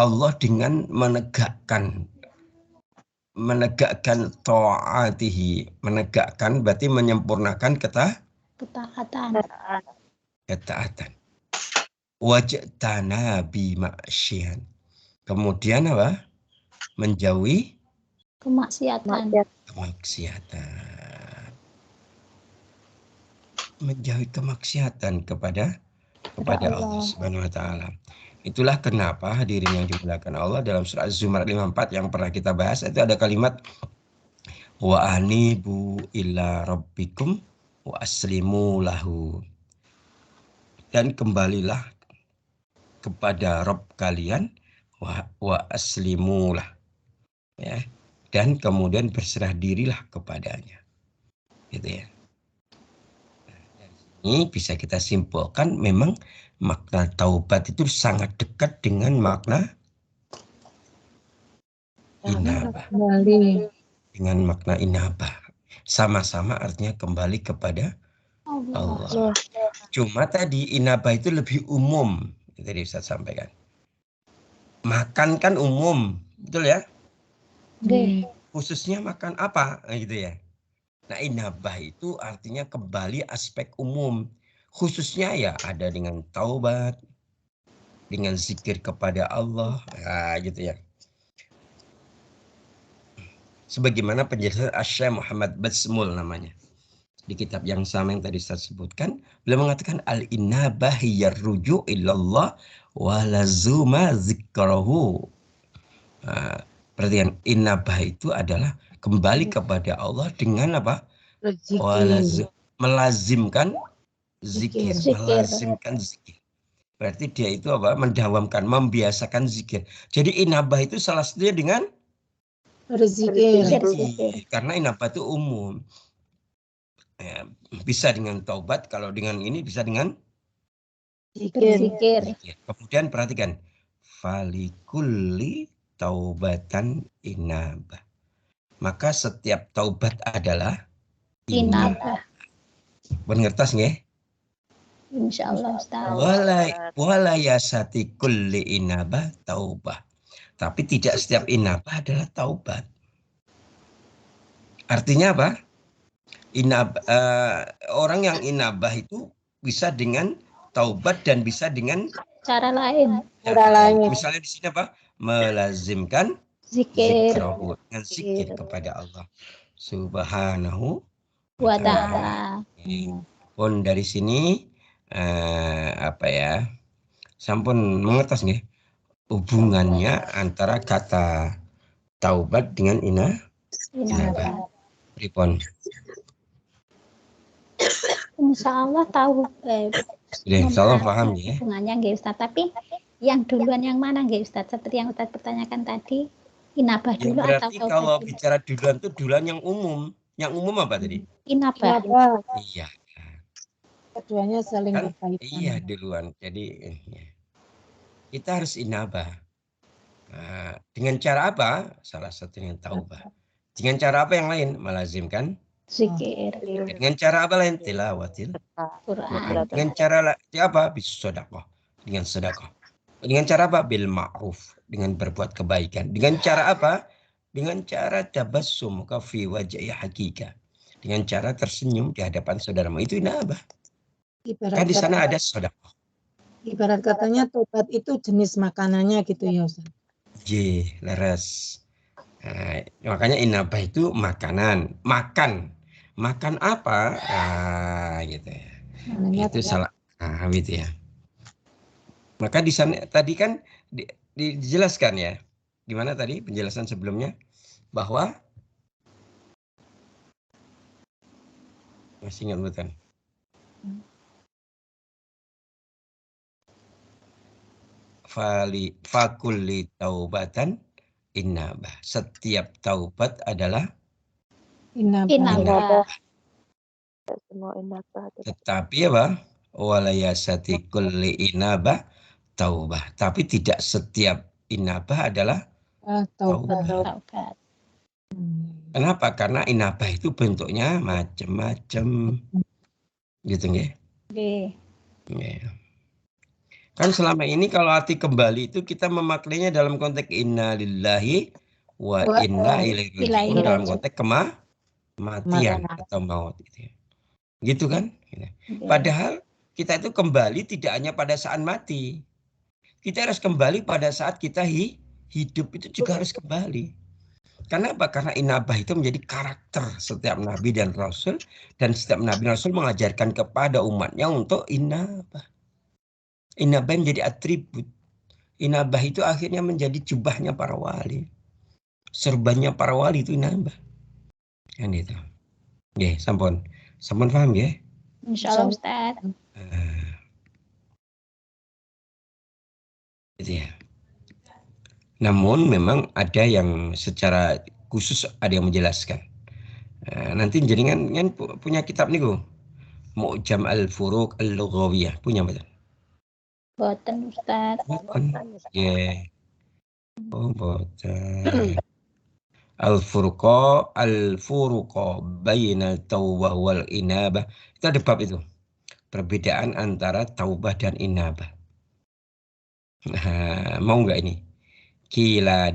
Allah dengan menegakkan ta'atihi, menegakkan berarti menyempurnakan Ketaatan. ketaatan. Wajtana bi maksyian. Kemudian apa? Menjauhi Kemaksiatan. Menjauhi kemaksiatan kepada Allah Subhanahu wa taala. Itulah kenapa hadirin yang dimuliakan Allah dalam surah Az-Zumar 54 yang pernah kita bahas itu ada kalimat wa anibu illa rabbikum wa aslimu lahu. Dan kembalilah kepada Rabb kalian wa aslimulah, ya, dan kemudian berserah dirilah kepadanya, gitu ya. Ini bisa kita simpulkan memang makna taubat itu sangat dekat dengan makna inabah. Dengan makna inabah sama-sama artinya kembali kepada Allah. Cuma tadi inabah itu lebih umum, itu tadi Ustaz sampaikan. Makan kan umum, betul ya? Khususnya makan apa, gitu ya. Nah, inabah itu artinya kembali aspek umum. Khususnya ya ada dengan taubat, dengan zikir kepada Allah, gitu ya. Sebagaimana penjelasan Asy-Syaikh Muhammad Basmul namanya. Di kitab yang sama yang tadi saya sebutkan, beliau mengatakan al-inabah hiya ruju' ilallah wa lazuma zikrahu. Perhatikan, inabah itu adalah kembali kepada Allah dengan apa? Melazimkan zikir. Melazimkan zikir. Berarti dia itu apa? Mendawamkan, membiasakan zikir. Jadi inabah itu salah satunya dengan berzikir. Karena inabah itu umum. Ya, bisa dengan taubat, kalau dengan ini bisa dengan Berzikir. Kemudian perhatikan, falikulli taubatan inabah. Maka setiap taubat adalah inabah. Mengertas nggih? Insyaallah Ustaz. Walayasati kulli inabah taubah. Tapi tidak setiap inabah adalah taubat. Artinya apa? Orang yang inabah itu bisa dengan taubat dan bisa dengan cara lain. Misalnya di sini apa? Melazimkan Zikir. Dengan zikir kepada Allah Subhanahu wa ta'ala. Pun dari sini apa ya? Sampun mengertas nggih hubungannya antara kata taubat dengan inabah. Pripun? Insyaallah tahu. Insyaallah paham ya. Hubungannya nggih Ustaz, tapi yang duluan yang mana nggih Ustaz? Seperti yang Ustaz pertanyakan tadi, inabah dulu atau berarti kalau bicara duluan itu duluan yang umum. Yang umum apa tadi? Inabah. Iya. Keduanya saling berkaitan. Iya duluan. Jadi kita harus inabah. Dengan cara apa? Salah satu yang taubah. Dengan cara apa yang lain? Melazimkan zikir. Dengan cara apa lain? Tilawatil Quran. Dengan cara apa? Bisedekah. Dengan sedekah. Dengan cara apa? Bil ma'ruf. Dengan berbuat kebaikan. Dengan cara apa? Dengan cara tabassum ka fi wajhi hakika. Dengan cara tersenyum di hadapan saudaramu. Itu inabah. Ibarat Kan di sana kata, ada sedekah. ibarat katanya tobat itu jenis makanannya gitu ya Ustaz. Ye, leres. Nah, makanya inabah itu makanan. Makan apa? Gitu ya. Namanya Itu salah. Gitu ya. Maka di sana tadi kan dijelaskan ya. Gimana tadi penjelasan sebelumnya? Bahwa masih ingat bukan? Fakulli taubatan inabah. Setiap taubat adalah Inabah. Semua inabah. tetapi apa? Walayasati kulli inabah taubah. Tapi tidak setiap inabah adalah taubat. Taubat. Kenapa? Karena inabah itu bentuknya macam-macam. Gitu nggih. Nggih. Ya. Kan selama ini kalau arti kembali itu kita memaknainya dalam konteks inna lillahi wa inna ilaihi raji'un dalam konteks kematian atau maut gitu ya. Gitu kan? Padahal kita itu kembali tidak hanya pada saat mati. Kita harus kembali pada saat kita hidup itu juga harus kembali. Karena apa? Karena inabah itu menjadi karakter setiap nabi dan rasul, dan setiap nabi dan rasul mengajarkan kepada umatnya untuk inabah. Inabah menjadi atribut. Inabah itu akhirnya menjadi jubahnya para wali. Serbannya para wali itu inabah. Kan itu. Nggih, sampun. Sampun paham ya? Insyaallah Ustaz. Gitu ya. Namun memang ada yang secara khusus ada yang menjelaskan. Nanti jaringan kan punya kitab niku. Mu'jam al-Furuq al-Lughawiyah. Punya betul? Boten Ustaz. Bukan. Yeah. Oh, boten. Al-Furuqa bainal taubah wal inabah. Itu ada bab itu. Perbedaan antara taubah dan inabah. Nah, mau nggak ini? Kila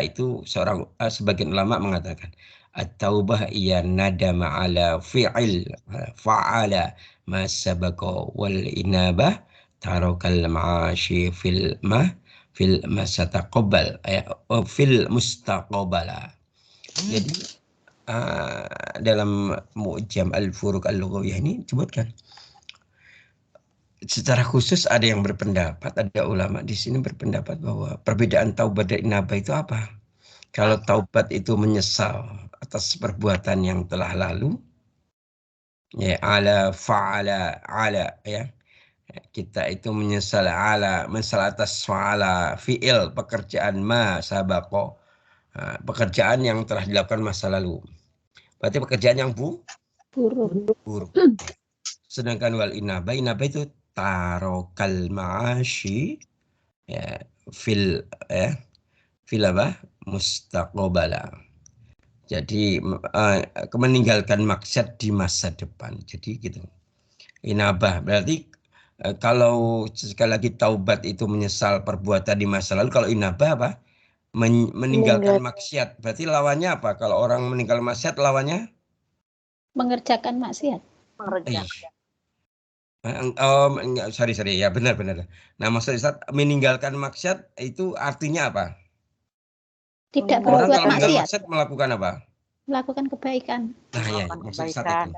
itu seorang sebagian ulama mengatakan at-taubah ia nadama ala fa'ala ma sabaqa wal inabah tarakal ma'ashi fil masataqabbal fil mustaqbala. Jadi dalam Mu'jam al-Furuq al-Lughawiyah ini disebutkan secara khusus ada yang berpendapat, ada ulama di sini berpendapat bahwa perbedaan taubat dan inabah itu apa? Kalau taubat itu menyesal atas perbuatan yang telah lalu, ya fa'ala ya. Kita itu menyesal atas fa'ala fi'il pekerjaan sabaqo. Pekerjaan yang telah dilakukan masa lalu. Berarti pekerjaan yang buruk. Sedangkan wal inabah itu tarokal ma'ashi ya fil apa mustaqbala. Jadi meninggalkan maksiat di masa depan. Jadi gitu. Inabah berarti kalau sekali lagi taubat itu menyesal perbuatan di masa lalu, kalau inabah apa? Meninggalkan maksiat. Berarti lawannya apa? Kalau orang meninggal maksiat lawannya Mengerjakan maksiat. Sorry ya benar. Nah maksud Ustaz meninggalkan maksiat itu artinya apa? Tidak Orang berbuat kalau meninggal maksiat. maksiat melakukan apa? Melakukan kebaikan. Nah ya maksud Ustaz itu.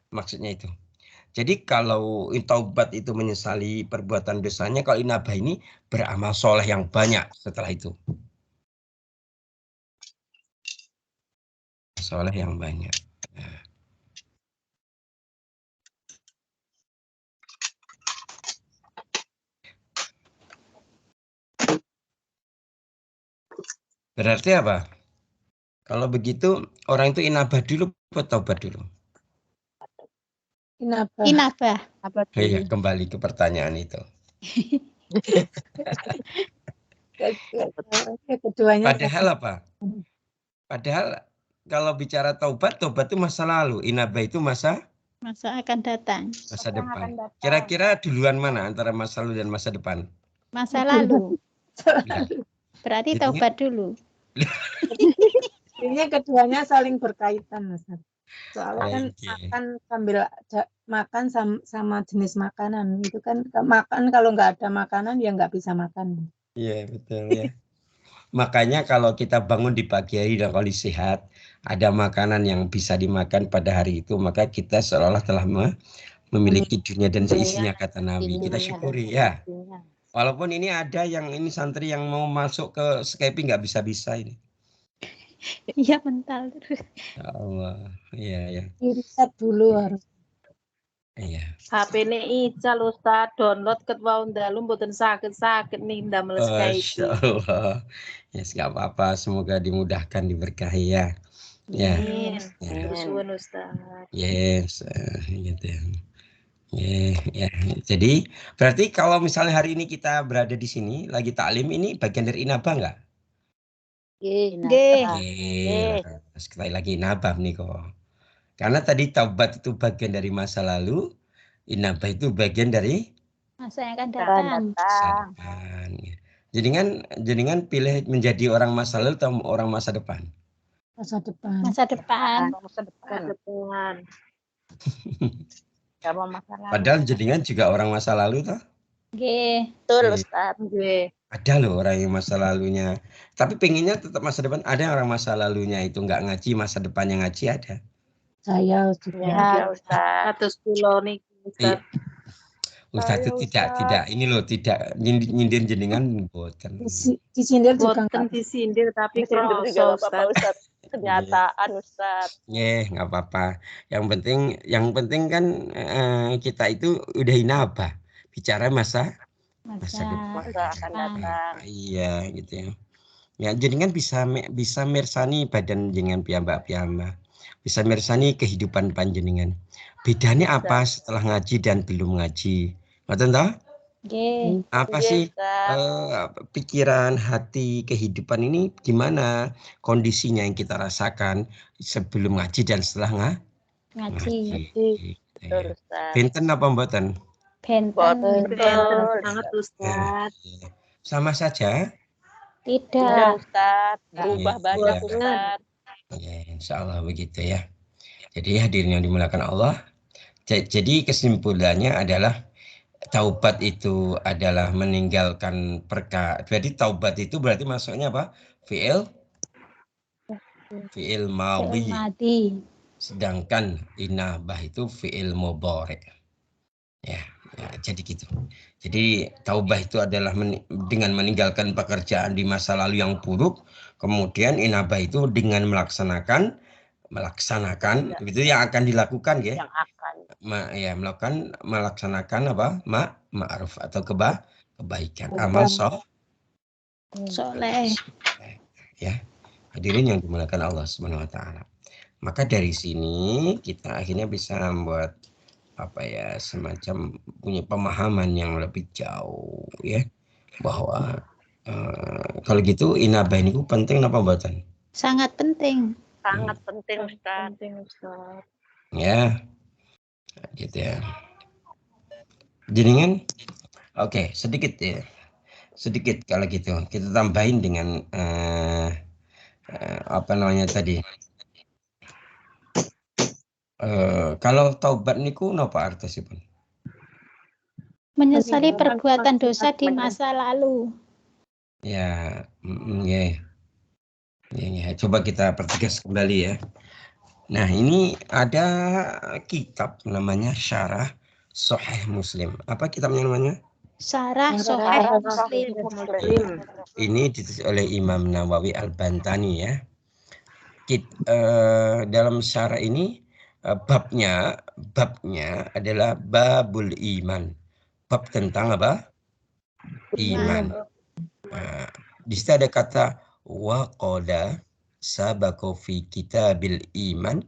Maksudnya itu. Jadi kalau taubat itu menyesali perbuatan dosanya, kalau inabah ini beramal soleh yang banyak setelah itu. Soleh yang banyak. Nah. Berarti apa? Kalau begitu orang itu inabah dulu atau taubat dulu? Inabah. Iya, kembali ke pertanyaan itu. Padahal apa? Padahal kalau bicara taubat itu masa lalu, inabah itu masa akan datang. Masa depan. Kira-kira duluan mana antara masa lalu dan masa depan? Masa lalu. Ya. Berarti taubat dulu. Ini keduanya saling berkaitan, Mas. Soalnya kan Oke. makan sambil makan sama jenis makanan itu kan makan kalau nggak ada makanan ya nggak bisa makan. Iya, betul ya. Makanya kalau kita bangun di pagi hari dan kondisi sehat, ada makanan yang bisa dimakan pada hari itu, maka kita seolah-olah telah memiliki dunia dan seisinya, kata Nabi. Kita syukuri ya. Walaupun ini ada yang ini santri yang mau masuk ke Skype nggak bisa-bisa ini. Iya mental terus. Ya Allah, iya ya, Riset dulu harus. iya. HP-ne ical Ustaz, download ket wau ndalu mboten saged nih ndamel Skype. Masya Allah. Yes, nggak apa-apa. Semoga dimudahkan, diberkahi ya. Ya. Yes. Ya. Suwun Ustaz. Yes, gitu. Ya. Jadi berarti kalau misalnya hari ini kita berada di sini lagi taklim, ini bagian dari inabah nggak? Nggih. Sekali lagi inabah nih kok. Karena tadi taubat itu bagian dari masa lalu, inabah itu bagian dari Masa yang akan datang. masa depan. Jadikan pilih menjadi orang masa lalu atau orang masa depan. Masa depan. Masa depan. Depan. Padahal jadikan juga orang masa lalu toh. Nggih. Betul Ustaz. Nggih. Ada loh orang yang masa lalunya. Tapi pengennya tetap masa depan. Ada yang orang masa lalunya itu nggak ngaji, masa depannya ngaji ada. Saya juga. Ya Ustaz. Atus kula niki Ustaz. Ustaz itu tidak ini loh, tidak nyindir jenengan boten. Disindir juga Boten nggak. disindir tapi kroso Ustaz. Kenyataan Ustaz. Nggak apa-apa. Yang penting kan kita itu udah inabah. Bicara masa depan. Iya gitu ya. Ya jenengan bisa mersani badan jenengan piyambak-piyambak. Bisa mersani kehidupan panjenengan. Bedanya apa setelah ngaji dan belum ngaji? Ngoten toh? Nggih. Apa sih pikiran, hati, kehidupan ini gimana kondisinya yang kita rasakan sebelum ngaji dan setelah Ngaji. Betul, Ustaz. Benten apa mboten? Benten. Sangat Ustaz. Sama saja? Tidak. Ustaz. Berubah banyak Ustaz. Ya, insya Allah begitu ya. Jadi hadirin yang dimuliakan Allah. Jadi kesimpulannya adalah taubat itu adalah meninggalkan perkara. Jadi taubat itu berarti masuknya apa? Fi'il madhi. Sedangkan inabah itu fi'il mudhari'. Ya, jadi gitu. Jadi taubah itu adalah dengan meninggalkan pekerjaan di masa lalu yang buruk, kemudian inabah itu dengan melaksanakan itu yang akan dilakukan ya. Melaksanakan apa? Ma'ruf atau kebaikan, amal soleh. Ya. Hadirin yang dimuliakan Allah Subhanahu wa taala. Maka dari sini kita akhirnya bisa membuat semacam punya pemahaman yang lebih jauh ya, bahwa kalau gitu inabah ini penting apa mboten? Sangat penting. Sangat penting Ustaz. Ya, gitu ya. Jenengan, oke, sedikit kalau gitu kita tambahin dengan apa namanya tadi. Kalau taubat niku napa artosipun? Menyesali perbuatan dosa di masa lalu. Ya, coba kita pertegas kembali ya. Nah, ini ada kitab namanya Syarah Sahih Muslim. Apa kitabnya namanya? Syarah Sahih Muslim. Ini ditulis oleh Imam Nawawi Al-Bantani ya. Dalam syarah ini babnya adalah babul iman. Bab tentang apa? Iman. Di situ ada kata waqada sabaqo fi kitabil iman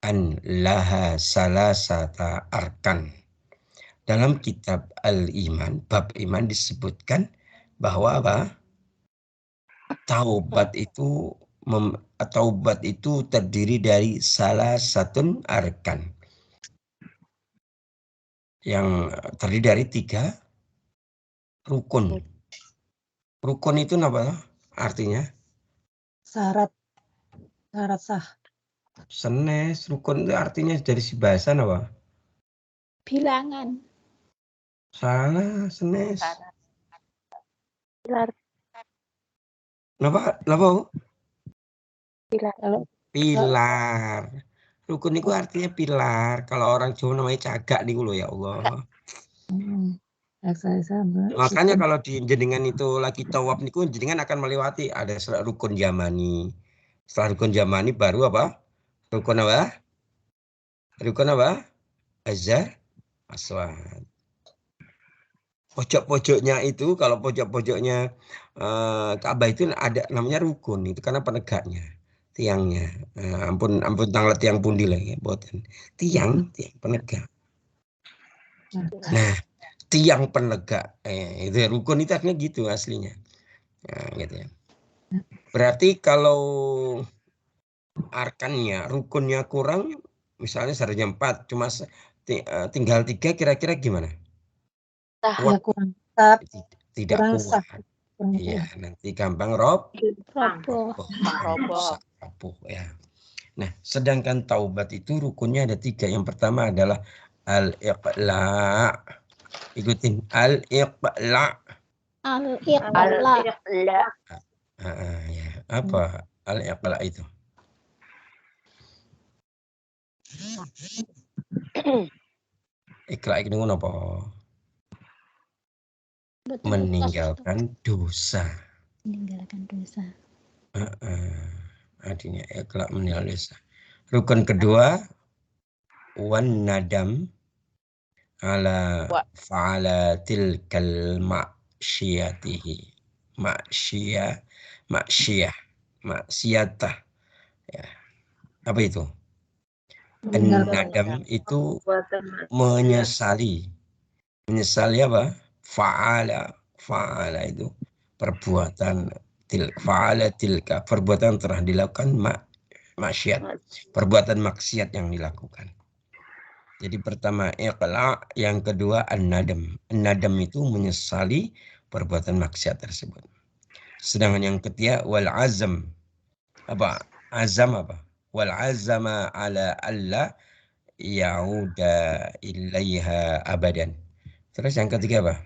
an laha salasata arkan. Dalam kitab Al-Iman, bab iman disebutkan bahwa apa? Taubat itu terdiri dari salah satu arkan. Yang terdiri dari 3 rukun. Rukun itu apa artinya? Syarat. Syarat sah. Senes, rukun itu artinya dari si bahasa apa? Bilangan. Salah, senes. Pilar. Kenapa? Kalau Pilar. Rukun itu artinya pilar. Kalau orang Jawa namanya cagak nih loh, ya Allah. saya sama. Makanya kalau di jenengan itu lagi tawaf niku jenengan akan melewati ada rukun yamani. Setelah rukun yamani baru apa? Rukun apa? Rukun apa? Azhar Aswad. Pojok-pojoknya itu kalau pojok-pojoknya Ka'bah itu ada namanya rukun itu karena penegaknya, tiangnya. Ampun tanglet tiang pundi lah ya, boten. Tiang penegak. Nah, tiang penegak itu rukun itu artinya gitu aslinya. Nah, gitu ya. Berarti kalau arkannya, rukunnya kurang, misalnya syaratnya 4, cuma tinggal 3, kira-kira gimana? Ya kurang tetap, Tidak kurang kuat. sah. Kurang Iya, kuat. nanti gampang roboh ya. Nah, sedangkan taubat itu rukunnya ada 3. Yang pertama adalah al-iqla'. Ikutin al-iqla'. Al-iqla. Ya. Apa al-iqla' itu? Iqla' itu apa? Meninggalkan dosa. Meninggalkan dosa. Artinya iqla' meninggalkan dosa. Rukun kedua wan nadam ala fa'ala tilkal maksiyatihi. Maksiyatah. Ya. Apa itu? Nadam itu menyesali. Menyesali apa? Fa'ala itu perbuatan fa'ala tilka, perbuatan telah dilakukan maksiat. Perbuatan maksiat yang dilakukan. Jadi pertama iqla', yang kedua an-nadam. An-nadam itu menyesali perbuatan maksiat tersebut. Sedangkan yang ketiga wal azam. Apa? Azam apa? Wal azama ala alla ya'uda ilaiha abadan. Terus yang ketiga apa?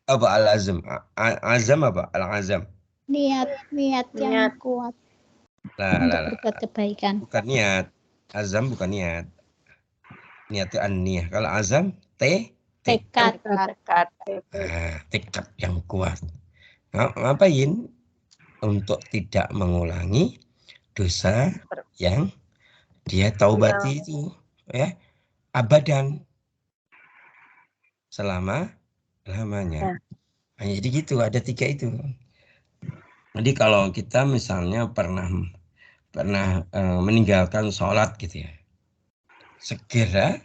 Apa al-azam? Azam apa? Al-azam. Niat yang kuat untuk berbuat kebaikan. Bukan niat. Azam bukan niat. Niat itu an-niyah. Kalau azam tekad yang kuat. Ngapain? Untuk tidak mengulangi dosa yang dia taubati itu, ya, abadan, selama-lamanya. Jadi gitu, ada 3 itu. Jadi kalau kita misalnya pernah meninggalkan sholat gitu ya, segera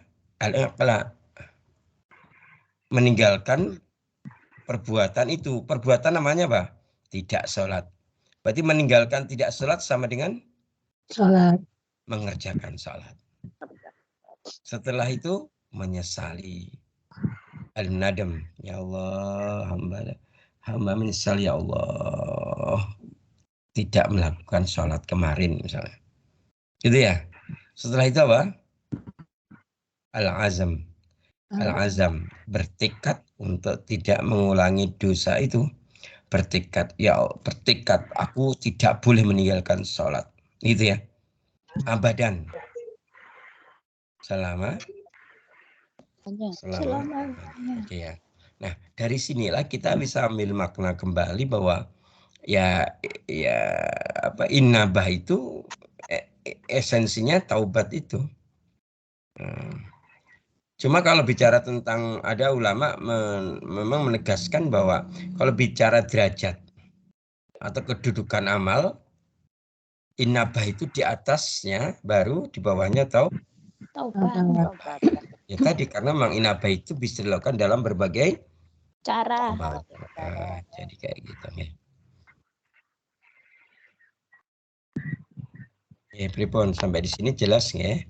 meninggalkan perbuatan itu. Perbuatan namanya apa? Tidak sholat. Berarti meninggalkan tidak sholat sama dengan sholat. Mengerjakan sholat. Setelah itu menyesali. Al-nadam. Ya Allah, hamba menyesal ya Allah. Tidak melakukan sholat kemarin misalnya. Gitu ya. Setelah itu apa? Al-azam. Al-azam. Bertekad untuk tidak mengulangi dosa itu. Bertekad aku tidak boleh meninggalkan sholat. Gitu ya. Abadan. Selama. Oke ya. Nah, dari sinilah kita bisa ambil makna kembali bahwa inabah itu esensinya taubat itu. Cuma kalau bicara tentang, ada ulama memang menegaskan bahwa kalau bicara derajat atau kedudukan amal, inabah itu di atasnya, baru di bawahnya taubat. Ya tadi, karena memang inabah itu bisa dilakukan dalam berbagai cara. Jadi kayak gitu ya. Ya, pripun sampai di sini jelas ya?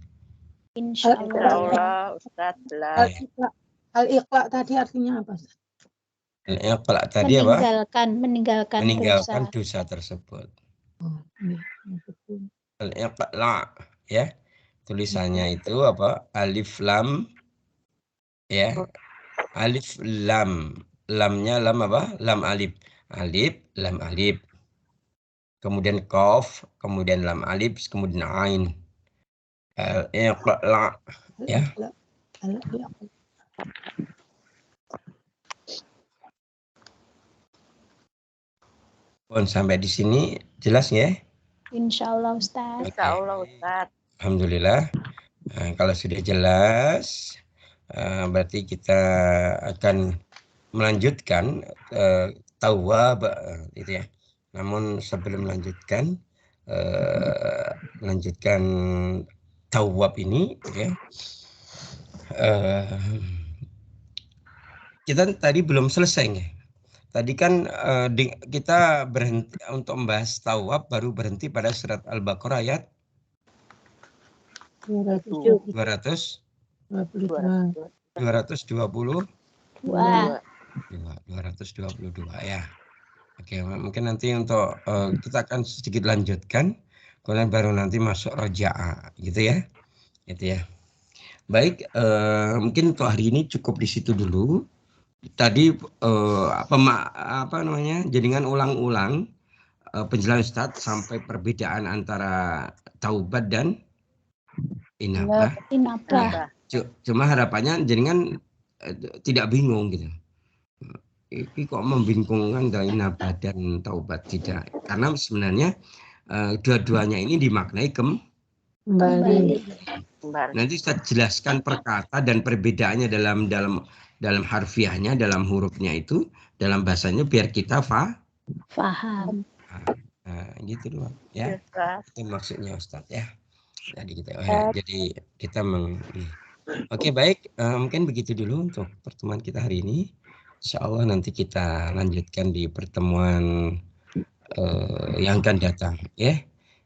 Insyaallah Ustaz jelas. Al-iqla tadi artinya apa? Al-iqla tadi apa? Meninggalkan Dosa tersebut. Al-Iqla ya. Tulisannya itu apa? Alif lam ya. Alif lam. Lamnya lam apa? Lam alif. Alif lam alif. Kemudian qaf, kemudian lam alif, kemudian ain. Al-Iqla ya. Pun sampai di sini jelas ya? Insya Allah Ustaz. Insya Allah Ustaz. Alhamdulillah. Nah, kalau sudah jelas, berarti kita akan melanjutkan tawab itu ya. Namun sebelum melanjutkan tawab ini, ya, kita tadi belum selesai ya. Tadi kan kita berhenti untuk membahas tawab baru berhenti pada surat Al-Baqarah ayat 222 ya. Oke, mungkin nanti untuk kita akan sedikit lanjutkan, kemudian baru nanti masuk roja'a gitu ya. Gitu ya. Baik, mungkin untuk hari ini cukup di situ dulu. Tadi jaringan ulang-ulang penjelasan Ustaz sampai perbedaan antara taubat dan inabah. Cuma harapannya jaringan tidak bingung gitu. Ini kok membingungkan dari inabah dan taubat, tidak. Karena sebenarnya dua-duanya ini dimaknai kembali. Nanti saya jelaskan perkata dan perbedaannya dalam harfiahnya, dalam hurufnya itu, dalam bahasanya biar kita Paham. Nah, gitu doang ya. Itu maksudnya Ustadz ya. Jadi kita Oke, baik, mungkin begitu dulu untuk pertemuan kita hari ini. Insya Allah nanti kita lanjutkan di pertemuan yang akan datang ya.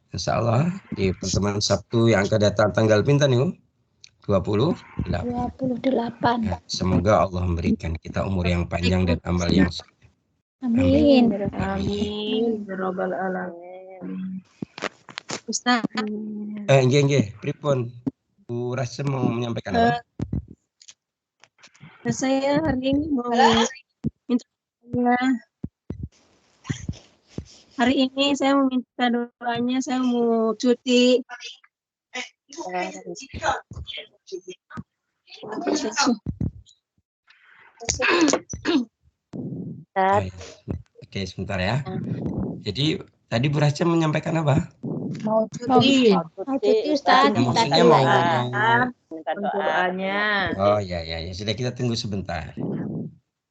Insya Allah di pertemuan Sabtu yang akan datang tanggal pintar nih 28. Ya, semoga Allah memberikan kita umur yang panjang dan amal yang soleh. Amin. Amin. Ya Rabbal alamin. Ustaz, Nggih, pripun? Bu Rasem mau menyampaikan apa? saya hari ini mau minta hari ini saya mau minta doanya, saya mau cuti. Oke, sebentar ya. Jadi tadi Bu Rasem menyampaikan apa? Mau cuti. Ustaz. Maksudnya mau minta doanya. Oh ya, sudah, kita tunggu sebentar.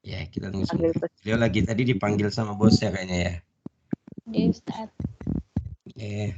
Ya, kita tunggu sebentar. Beliau lagi tadi dipanggil sama bosnya kayaknya ya. Ustaz. Oke.